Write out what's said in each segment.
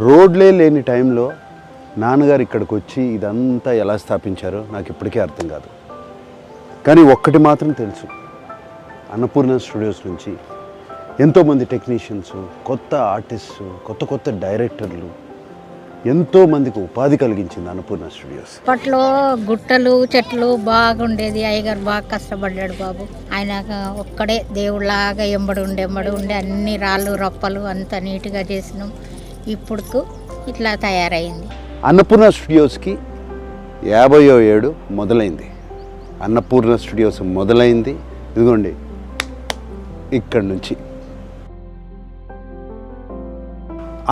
రోడ్లే లేని టైంలో నాన్నగారు ఇక్కడికి వచ్చి ఇదంతా ఎలా స్థాపించారో నాకు ఇప్పటికీ అర్థం కాదు. కానీ ఒక్కటి మాత్రం తెలుసు, అన్నపూర్ణ స్టూడియోస్ నుంచి ఎంతోమంది టెక్నీషియన్స్, కొత్త ఆర్టిస్టు, కొత్త కొత్త డైరెక్టర్లు, ఎంతోమందికి ఉపాధి కలిగించింది అన్నపూర్ణ స్టూడియోస్. అప్పట్లో గుట్టలు చెట్లు బాగుండేది. అయ్యగారు బాగా కష్టపడ్డాడు బాబు. ఆయన ఒక్కడే దేవుళ్ళలాగా ఎంబడి ఉండి అన్ని రాళ్ళు రప్పలు అంత నీట్గా చేసినాం. ఇప్పుడు ఇట్లా తయారైంది. అన్నపూర్ణ స్టూడియోస్కి 50వ ఏడు మొదలైంది. అన్నపూర్ణ స్టూడియోస్ మొదలైంది ఇదిగోండి ఇక్కడి నుంచి.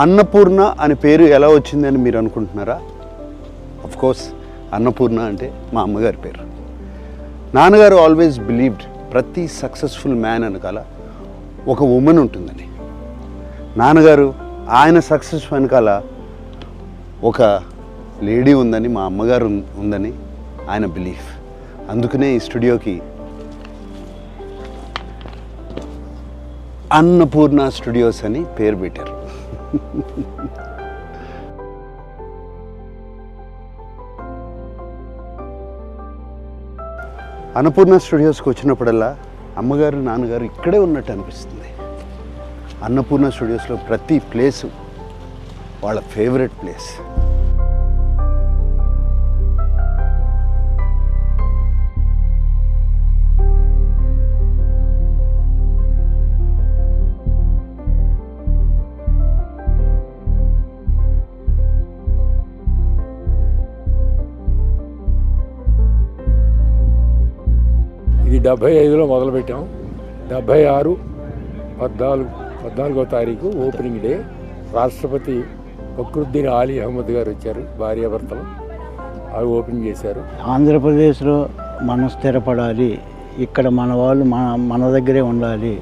అన్నపూర్ణ అనే పేరు ఎలా వచ్చిందని మీరు అనుకుంటున్నారా? కోర్స్ అన్నపూర్ణ అంటే మా అమ్మగారి పేరు. నాన్నగారు ఆల్వేస్ బిలీవ్డ్ ప్రతి సక్సెస్ఫుల్ మ్యాన్ వెనకాల ఒక ఉమెన్ ఉంటుందని. నాన్నగారు ఆయన సక్సెస్ వెనకాల ఒక లేడీ ఉందని, మా అమ్మగారు ఉందని ఆయన బిలీఫ్. అందుకనే ఈ స్టూడియోకి అన్నపూర్ణ స్టూడియోస్ అని పేరు పెట్టారు. అన్నపూర్ణ స్టూడియోస్కి వచ్చినప్పుడల్లా అమ్మగారు నాన్నగారు ఇక్కడే ఉన్నట్టు అనిపిస్తుంది. అన్నపూర్ణ స్టూడియోస్లో ప్రతి ప్లేసు వాళ్ళ ఫేవరెట్ ప్లేస్. ఇది 75లో మొదలుపెట్టాం. 76 14వ తారీఖు ఓపెనింగ్ డే. రాష్ట్రపతి ఫక్రుద్దీన్ ఆలీ అహ్మద్ గారు వచ్చారు, భార్యాభర్తలు. అవి ఓపెన్ చేశారు. ఆంధ్రప్రదేశ్లో మనం స్థిరపడాలి, ఇక్కడ మన వాళ్ళు మన దగ్గరే ఉండాలి,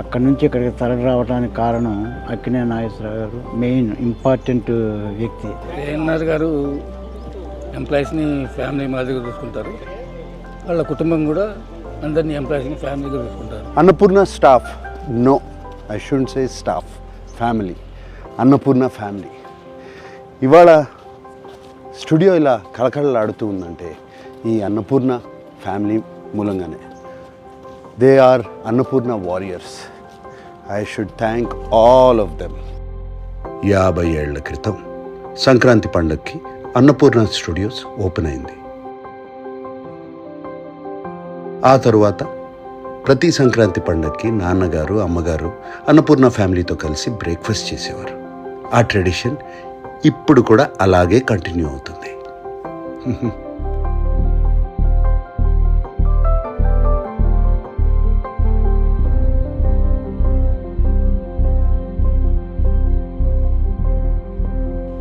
అక్కడి నుంచి ఇక్కడికి తరలి రావడానికి కారణం అక్కినేని నాగేశ్వరరావు గారు, మెయిన్ ఇంపార్టెంట్ వ్యక్తి. ఏఎన్ఆర్ గారు ఎంప్లాయీస్ని ఫ్యామిలీ మాదిరిగా చూసుకుంటారు. వాళ్ళ కుటుంబం కూడా అందరినీ ఎంప్లాయీస్ని ఫ్యామిలీగా చూసుకుంటారు. Annapurna staff, no I shouldn't say staff, family. Annapurna family. ఇవాళ స్టూడియో ఇలా కళకళలాడుతూ ఉందంటే ఈ అన్నపూర్ణ ఫ్యామిలీ మూలంగానే. They are Annapurna warriors. I should thank all of them. 50 ఏళ్ల క్రితం సంక్రాంతి పండగకి అన్నపూర్ణ స్టూడియోస్ ఓపెన్ అయింది. ఆ తరువాత ప్రతి సంక్రాంతి పండగకి నాన్నగారు అమ్మగారు అన్నపూర్ణ ఫ్యామిలీతో కలిసి బ్రేక్ఫాస్ట్ చేసేవారు. ఆ ట్రెడిషన్ ఇప్పుడు కూడా అలాగే కంటిన్యూ అవుతుంది.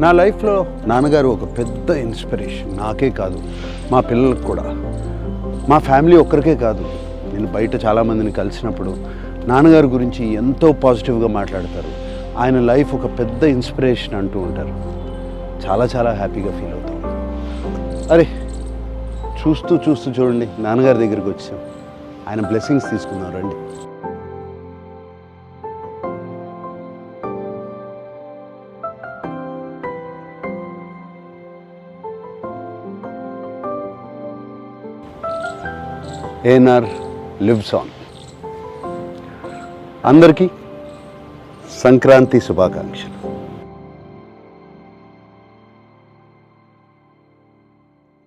నా లైఫ్లో నాన్నగారు ఒక పెద్ద ఇన్స్పిరేషన్. నాకే కాదు, మా పిల్లలకు కూడా. మా ఫ్యామిలీ ఒక్కరికే కాదు. నేను బయట చాలామందిని కలిసినప్పుడు నాన్నగారి గురించి ఎంతో పాజిటివ్గా మాట్లాడతారు. ఆయన లైఫ్ ఒక పెద్ద ఇన్స్పిరేషన్ అంటూ ఉంటారు. చాలా చాలా హ్యాపీగా ఫీల్ అవుతాం. అరే చూస్తూ చూడండి నాన్నగారి దగ్గరికి వచ్చాం. ఆయన బ్లెస్సింగ్స్ తీసుకుందాం రండి. ANR lives on. అందరికీ సంక్రాంతి శుభాకాంక్షలు.